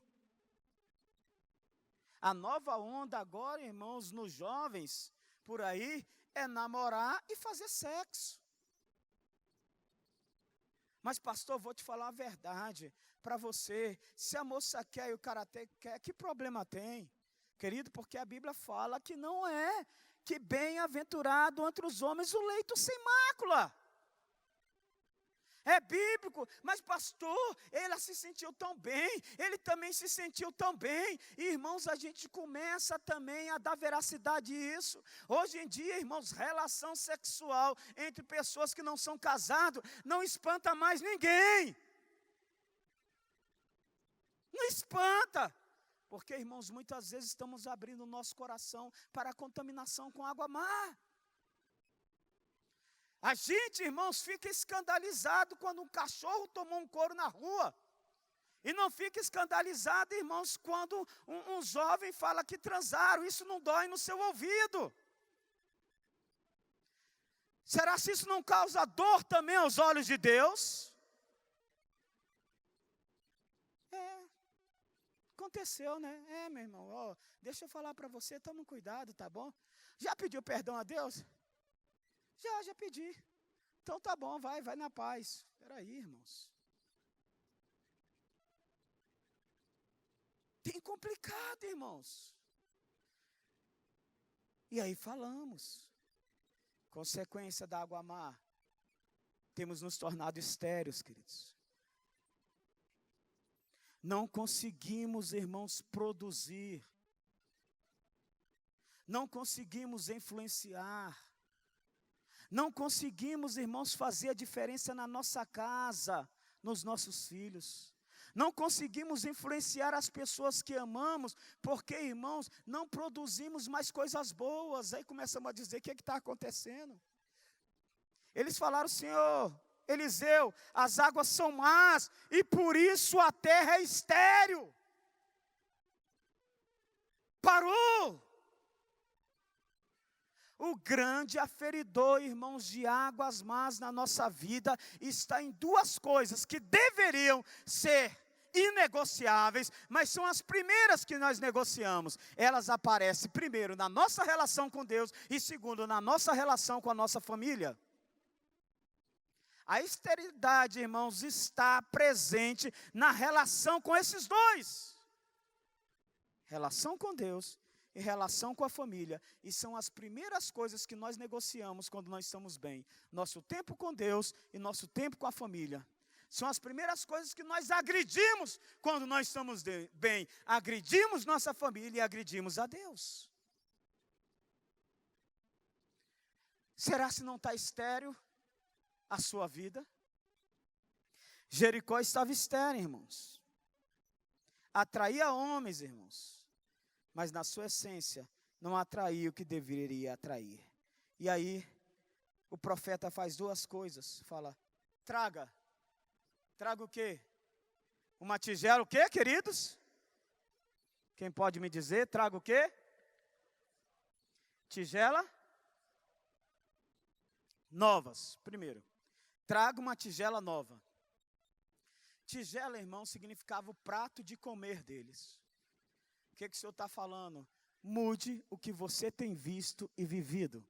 A nova onda agora, irmãos, nos jovens, por aí, é namorar e fazer sexo. Mas, pastor, vou te falar a verdade para você. Se a moça quer e o cara quer, que problema tem? Querido, porque a Bíblia fala que não é que bem-aventurado entre os homens o leito sem mácula. É bíblico, mas pastor, ela se sentiu tão bem, ele também se sentiu tão bem. E, irmãos, a gente começa também a dar veracidade a isso. Hoje em dia, irmãos, relação sexual entre pessoas que não são casadas não espanta mais ninguém. Não espanta. Porque, irmãos, muitas vezes estamos abrindo o nosso coração para a contaminação com água má. A gente, irmãos, fica escandalizado quando um cachorro tomou um couro na rua. E não fica escandalizado, irmãos, quando um jovem fala que transaram. Isso não dói no seu ouvido. Será que isso não causa dor também aos olhos de Deus? Aconteceu, né? Meu irmão, deixa eu falar para você, toma cuidado, tá bom? Já pediu perdão a Deus? Já pedi. Então tá bom, vai na paz. Espera aí, irmãos. Tem complicado, irmãos. E aí falamos. Consequência da água má. Temos nos tornado estéreis, queridos. Não conseguimos, irmãos, produzir. Não conseguimos influenciar. Não conseguimos, irmãos, fazer a diferença na nossa casa, nos nossos filhos. Não conseguimos influenciar as pessoas que amamos, porque, irmãos, não produzimos mais coisas boas. Aí começamos a dizer: o que está acontecendo? Eles falaram: Senhor Eliseu, as águas são más, e por isso a terra é estéril. Parou. O grande aferidor, irmãos, de águas más na nossa vida está em duas coisas que deveriam ser inegociáveis, mas são as primeiras que nós negociamos. Elas aparecem primeiro na nossa relação com Deus e segundo na nossa relação com a nossa família. A esterilidade, irmãos, está presente na relação com esses dois. Relação com Deus e relação com a família. E são as primeiras coisas que nós negociamos quando nós estamos bem. Nosso tempo com Deus e nosso tempo com a família. São as primeiras coisas que nós agredimos quando nós estamos bem. Agredimos nossa família e agredimos a Deus. Será se não está estéril a sua vida? Jericó estava estéril, irmãos. Atraía homens, irmãos, mas na sua essência não atraía o que deveria atrair. E aí o profeta faz duas coisas. Fala: traga o quê? Uma tigela, o quê, queridos? Quem pode me dizer? Traga o quê? Tigela novas. Primeiro, traga uma tigela nova. Tigela, irmão, significava o prato de comer deles. O que o Senhor está falando? Mude o que você tem visto e vivido.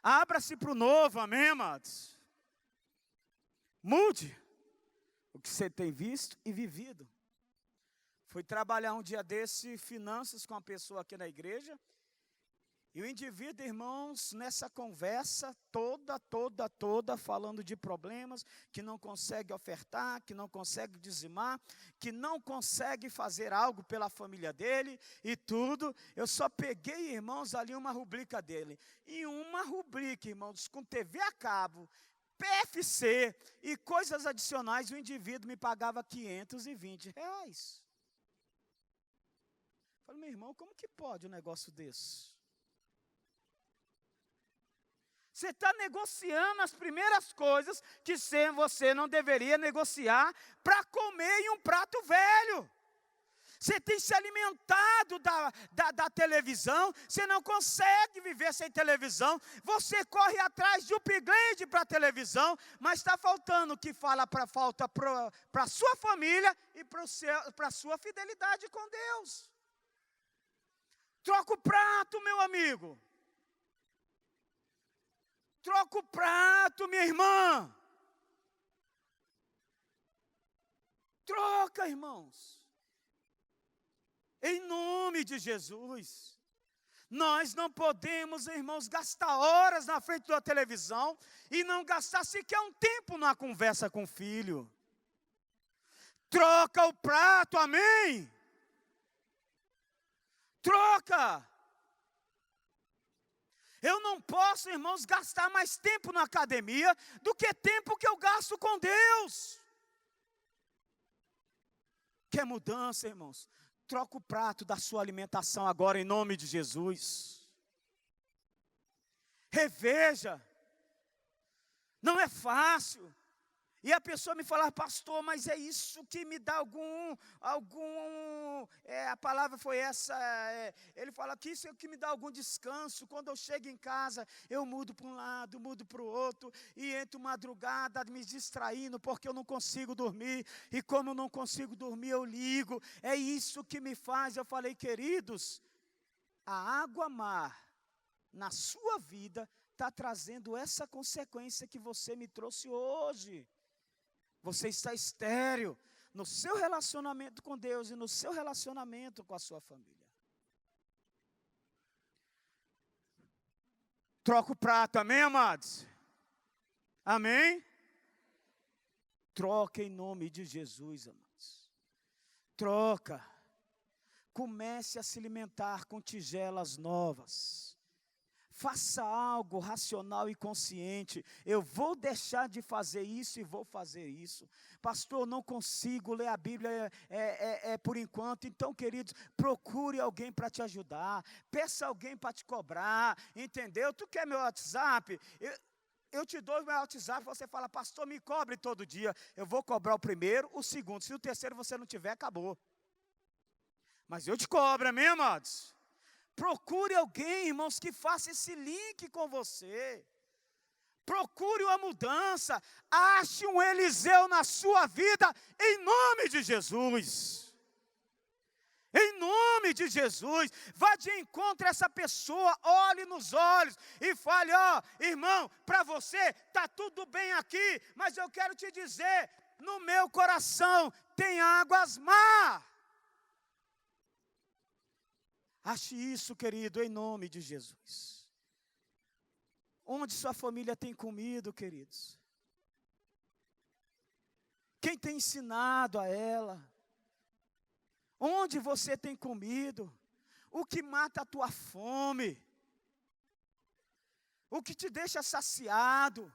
Abra-se para o novo, amém, amados? Mude o que você tem visto e vivido. Fui trabalhar um dia desse, finanças, com uma pessoa aqui na igreja. E o indivíduo, irmãos, nessa conversa toda, falando de problemas, que não consegue ofertar, que não consegue dizimar, que não consegue fazer algo pela família dele e tudo. Eu só peguei, irmãos, ali uma rubrica dele. E uma rubrica, irmãos, com TV a cabo, PFC e coisas adicionais, o indivíduo me pagava R$520. Falei: meu irmão, como que pode um negócio desse? Você está negociando as primeiras coisas que você não deveria negociar para comer em um prato velho. Você tem se alimentado da televisão, você não consegue viver sem televisão, você corre atrás de upgrade para a televisão, mas está faltando o que falta para a sua família e para a sua fidelidade com Deus. Troca o prato, meu amigo. Troca o prato, minha irmã. Troca, irmãos. Em nome de Jesus. Nós não podemos, irmãos, gastar horas na frente da televisão e não gastar sequer um tempo numa conversa com o filho. Troca o prato, amém? Troca. Eu não posso, irmãos, gastar mais tempo na academia do que tempo que eu gasto com Deus. Quer mudança, irmãos? Troca o prato da sua alimentação agora em nome de Jesus. Reveja. Não é fácil. E a pessoa me fala: pastor, mas é isso que me dá a palavra foi essa, ele fala que isso é o que me dá algum descanso. Quando eu chego em casa, eu mudo para um lado, mudo para o outro, e entro madrugada me distraindo, porque eu não consigo dormir, e como eu não consigo dormir, eu ligo, é isso que me faz. Eu falei: queridos, a água mar na sua vida está trazendo essa consequência que você me trouxe hoje. Você está estéril no seu relacionamento com Deus e no seu relacionamento com a sua família. Troca o prato, amém, amados? Amém? Troca em nome de Jesus, amados. Troca. Comece a se alimentar com tigelas novas. Faça algo racional e consciente. Eu vou deixar de fazer isso e vou fazer isso. Pastor, não consigo ler a Bíblia por enquanto. Então, queridos, procure alguém para te ajudar. Peça alguém para te cobrar. Entendeu? Tu quer meu WhatsApp? Eu te dou meu WhatsApp, você fala, pastor, me cobre todo dia. Eu vou cobrar o primeiro, o segundo. Se o terceiro você não tiver, acabou. Mas eu te cobro, amém, amados? Procure alguém, irmãos, que faça esse link com você. Procure uma mudança. Ache um Eliseu na sua vida, em nome de Jesus. Em nome de Jesus. Vá de encontro a essa pessoa, olhe nos olhos e fale, irmão, para você está tudo bem aqui, mas eu quero te dizer, no meu coração tem águas más. Ache isso, querido, em nome de Jesus. Onde sua família tem comido, queridos? Quem tem ensinado a ela? Onde você tem comido? O que mata a tua fome? O que te deixa saciado?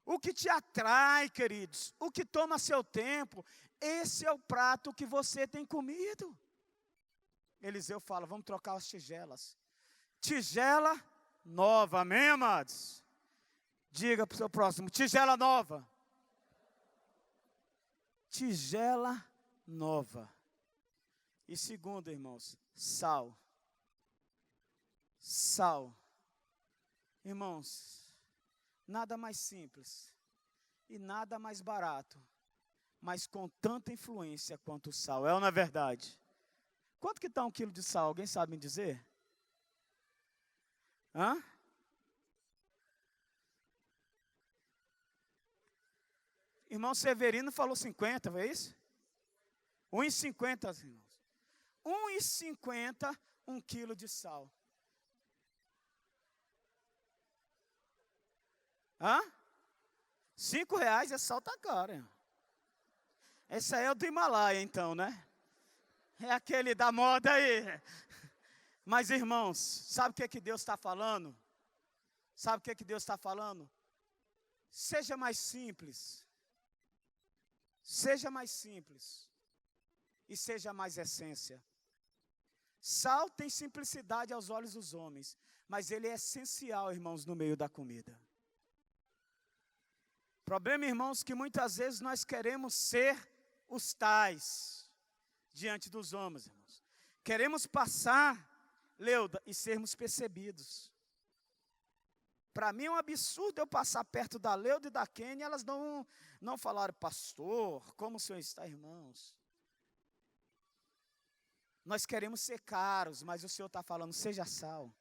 O que te atrai, queridos? O que toma seu tempo? Esse é o prato que você tem comido. Eliseu fala, vamos trocar as tigelas. Tigela nova, amém, amados? Diga para o seu próximo, tigela nova. Tigela nova. E segundo, irmãos, sal. Sal. Irmãos, nada mais simples e nada mais barato, mas com tanta influência quanto o sal. É ou não é verdade? Quanto que está 1 quilo de sal? Alguém sabe me dizer? Hã? Irmão Severino falou 50, foi isso? 1,50, irmãos. 1,50, 1 quilo de sal. Hã? R$5, esse sal tá caro, irmão. Esse aí é o do Himalaia, então, né? É aquele da moda aí. Mas, irmãos, sabe o que é que Deus está falando? Sabe o que é que Deus está falando? Seja mais simples. Seja mais simples. E seja mais essência. Sal tem simplicidade aos olhos dos homens, mas ele é essencial, irmãos, no meio da comida. Problema, irmãos, que muitas vezes nós queremos ser os tais diante dos homens, irmãos. Queremos passar, Leuda, e sermos percebidos. Para mim é um absurdo eu passar perto da Leuda e da Kênia e elas não falaram, pastor, como o senhor está, irmãos? Nós queremos ser caros, mas o Senhor está falando, seja sal.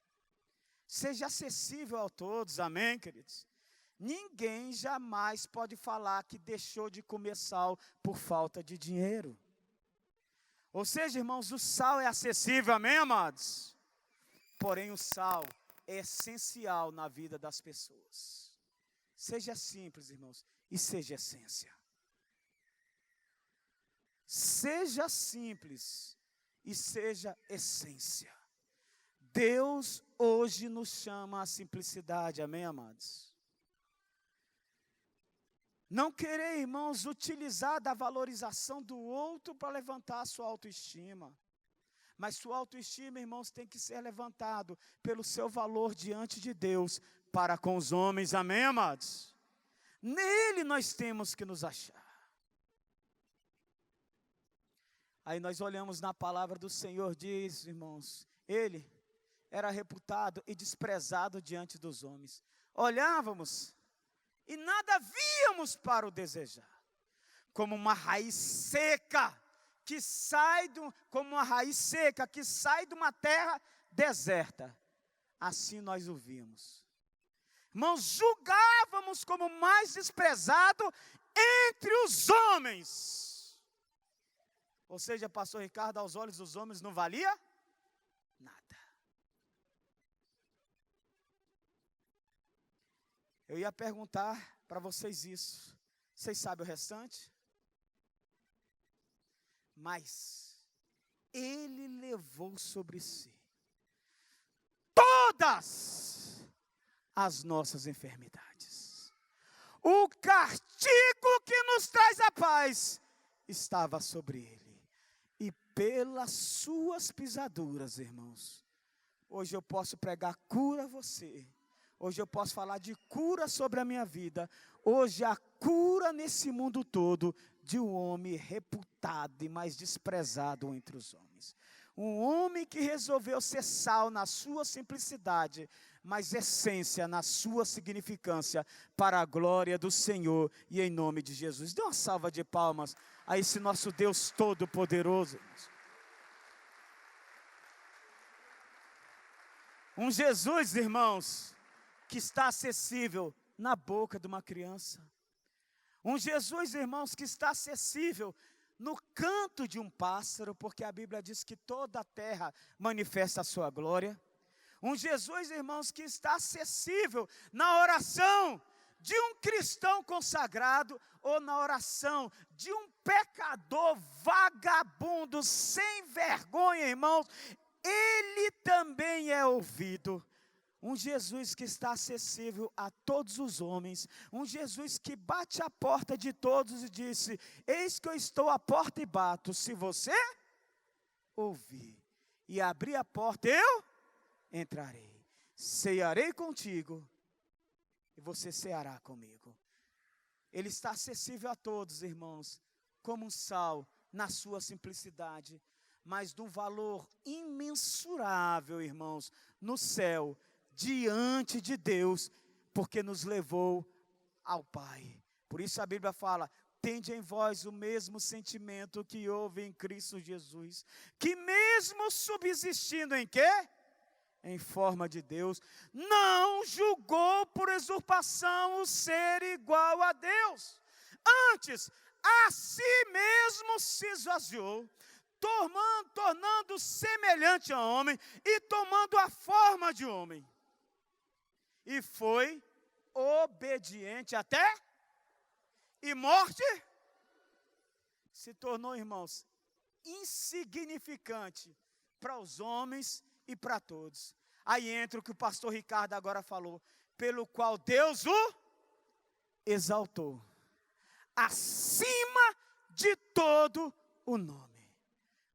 Seja acessível a todos, amém, queridos? Ninguém jamais pode falar que deixou de comer sal por falta de dinheiro. Ou seja, irmãos, o sal é acessível, amém, amados? Porém, o sal é essencial na vida das pessoas. Seja simples, irmãos, e seja essência. Seja simples e seja essência. Deus hoje nos chama à simplicidade, amém, amados? Não querer, irmãos, utilizar da valorização do outro para levantar a sua autoestima. Mas sua autoestima, irmãos, tem que ser levantado pelo seu valor diante de Deus para com os homens, amém, amados? Nele nós temos que nos achar. Aí nós olhamos na palavra do Senhor, diz, irmãos, ele era reputado e desprezado diante dos homens. Olhávamos e nada víamos para o desejar. Como uma raiz seca que sai de uma terra deserta. Assim nós o vimos. Irmãos, julgávamos como mais desprezado entre os homens. Ou seja, pastor Ricardo, aos olhos dos homens não valia nada. Eu ia perguntar para vocês isso. Vocês sabem o restante? Mas ele levou sobre si todas as nossas enfermidades. O castigo que nos traz a paz estava sobre ele. E pelas suas pisaduras, irmãos, hoje eu posso pregar cura a você. Hoje eu posso falar de cura sobre a minha vida. Hoje a cura nesse mundo todo de um homem reputado e mais desprezado entre os homens. Um homem que resolveu ser sal na sua simplicidade, mas essência na sua significância, para a glória do Senhor e em nome de Jesus. Dê uma salva de palmas a esse nosso Deus Todo-Poderoso. Um Jesus, irmãos, que está acessível na boca de uma criança. Um Jesus, irmãos, que está acessível no canto de um pássaro, porque a Bíblia diz que toda a terra manifesta a sua glória. Um Jesus, irmãos, que está acessível na oração de um cristão consagrado ou na oração de um pecador vagabundo, sem vergonha, irmãos. Ele também é ouvido. Um Jesus que está acessível a todos os homens. Um Jesus que bate a porta de todos e disse: eis que eu estou à porta e bato. Se você ouvir e abrir a porta, eu entrarei. Cearei contigo e você ceará comigo. Ele está acessível a todos, irmãos, como um sal na sua simplicidade, mas de um valor imensurável, irmãos, no céu, diante de Deus, porque nos levou ao Pai. Por isso a Bíblia fala: tende em vós o mesmo sentimento que houve em Cristo Jesus, que mesmo subsistindo em quê? Em forma de Deus, não julgou por usurpação o ser igual a Deus. Antes, a si mesmo se esvaziou, tornando semelhante a homem e tomando a forma de homem. E foi obediente até e morte. Se tornou, irmãos, insignificante para os homens e para todos. Aí entra o que o pastor Ricardo agora falou, pelo qual Deus o exaltou acima de todo o nome.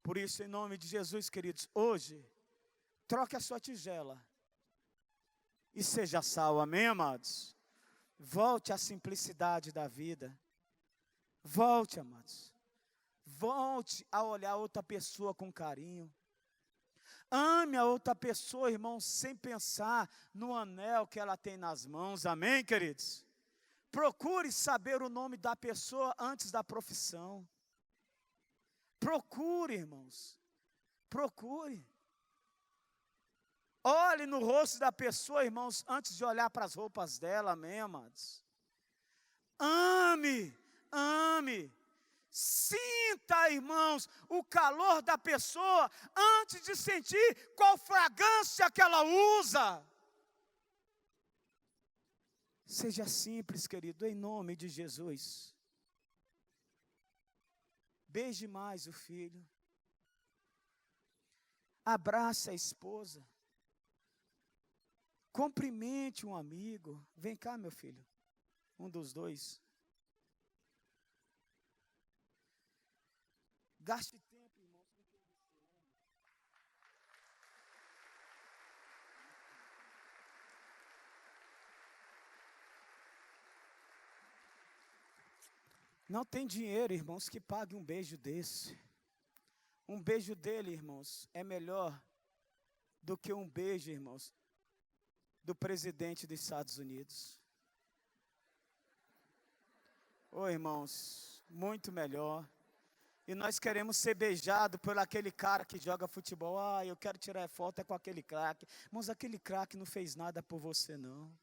Por isso, em nome de Jesus, queridos, hoje, troque a sua tigela e seja sal, amém, amados? Volte à simplicidade da vida. Volte, amados. Volte a olhar outra pessoa com carinho. Ame a outra pessoa, irmão, sem pensar no anel que ela tem nas mãos, amém, queridos? Procure saber o nome da pessoa antes da profissão. Procure, irmãos, procure. Olhe no rosto da pessoa, irmãos, antes de olhar para as roupas dela, amém, amados? Ame, ame. Sinta, irmãos, o calor da pessoa antes de sentir qual fragrância que ela usa. Seja simples, querido, em nome de Jesus. Beije mais o filho. Abrace a esposa. Cumprimente um amigo. Vem cá, meu filho. Um dos dois. Gaste tempo, irmãos, com quem você ama. Não tem dinheiro, irmãos, que pague um beijo desse. Um beijo dele, irmãos, é melhor do que um beijo, irmãos, do presidente dos Estados Unidos. Ô, irmãos, muito melhor. E nós queremos ser beijados por aquele cara que joga futebol. Ah, eu quero tirar foto com aquele craque. Mas aquele craque não fez nada por você, não.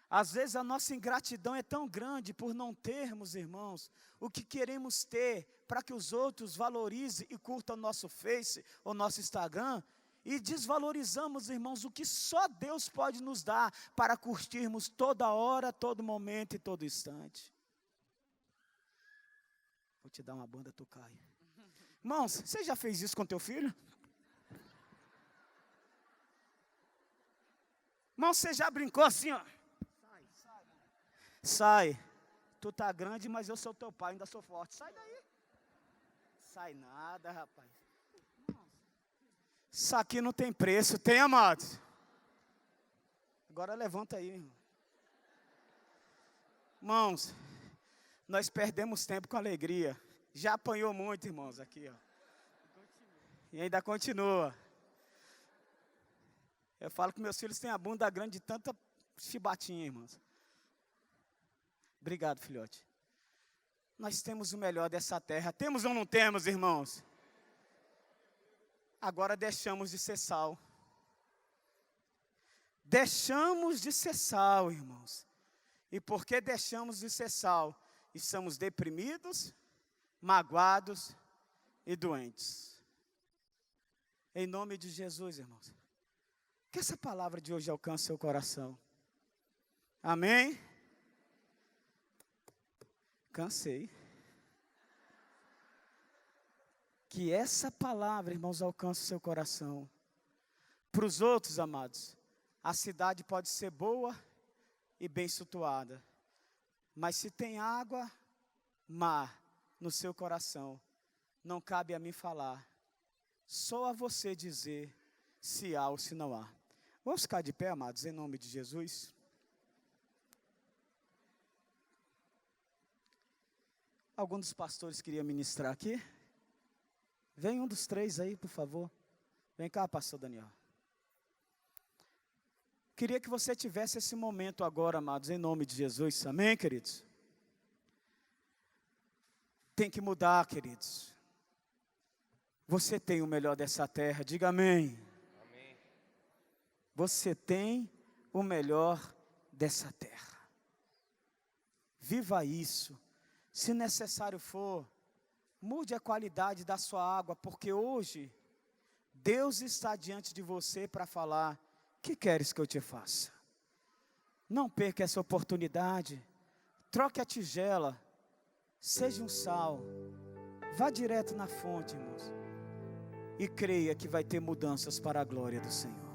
Às vezes a nossa ingratidão é tão grande por não termos, irmãos, o que queremos ter para que os outros valorizem e curtam o nosso Face ou nosso Instagram. E desvalorizamos, irmãos, o que só Deus pode nos dar para curtirmos toda hora, todo momento e todo instante. Vou te dar uma banda, tu cai. Irmãos, você já fez isso com teu filho? Irmão, você já brincou assim, ó? Sai. Tu tá grande, mas eu sou teu pai, ainda sou forte. Sai daí. Sai nada, rapaz. Isso aqui não tem preço, tem, amados? Agora levanta aí, irmão. Irmãos, nós perdemos tempo com alegria. Já apanhou muito, irmãos, aqui, ó. E ainda continua. Eu falo que meus filhos têm a bunda grande de tanta chibatinha, irmãos. Obrigado, filhote. Nós temos o melhor dessa terra. Temos ou não temos, irmãos? Agora deixamos de ser sal. Deixamos de ser sal, irmãos. E porque deixamos de ser sal, estamos deprimidos, magoados e doentes. Em nome de Jesus, irmãos. Que essa palavra de hoje alcance seu coração. Amém? Cansei. Que essa palavra, irmãos, alcance seu coração. Para os outros, amados, a cidade pode ser boa e bem situada. Mas se tem água, mar no seu coração, não cabe a mim falar. Só a você dizer se há ou se não há. Vamos ficar de pé, amados, em nome de Jesus. Algum dos pastores queria ministrar aqui? Vem um dos três aí, por favor. Vem cá, pastor Daniel. Queria que você tivesse esse momento agora, amados, em nome de Jesus. Amém, queridos? Tem que mudar, queridos. Você tem o melhor dessa terra. Diga amém. Amém. Você tem o melhor dessa terra. Viva isso. Se necessário for, mude a qualidade da sua água, porque hoje Deus está diante de você para falar: que queres que eu te faça? Não perca essa oportunidade. Troque a tigela. Seja um sal. Vá direto na fonte, irmãos. E creia que vai ter mudanças para a glória do Senhor.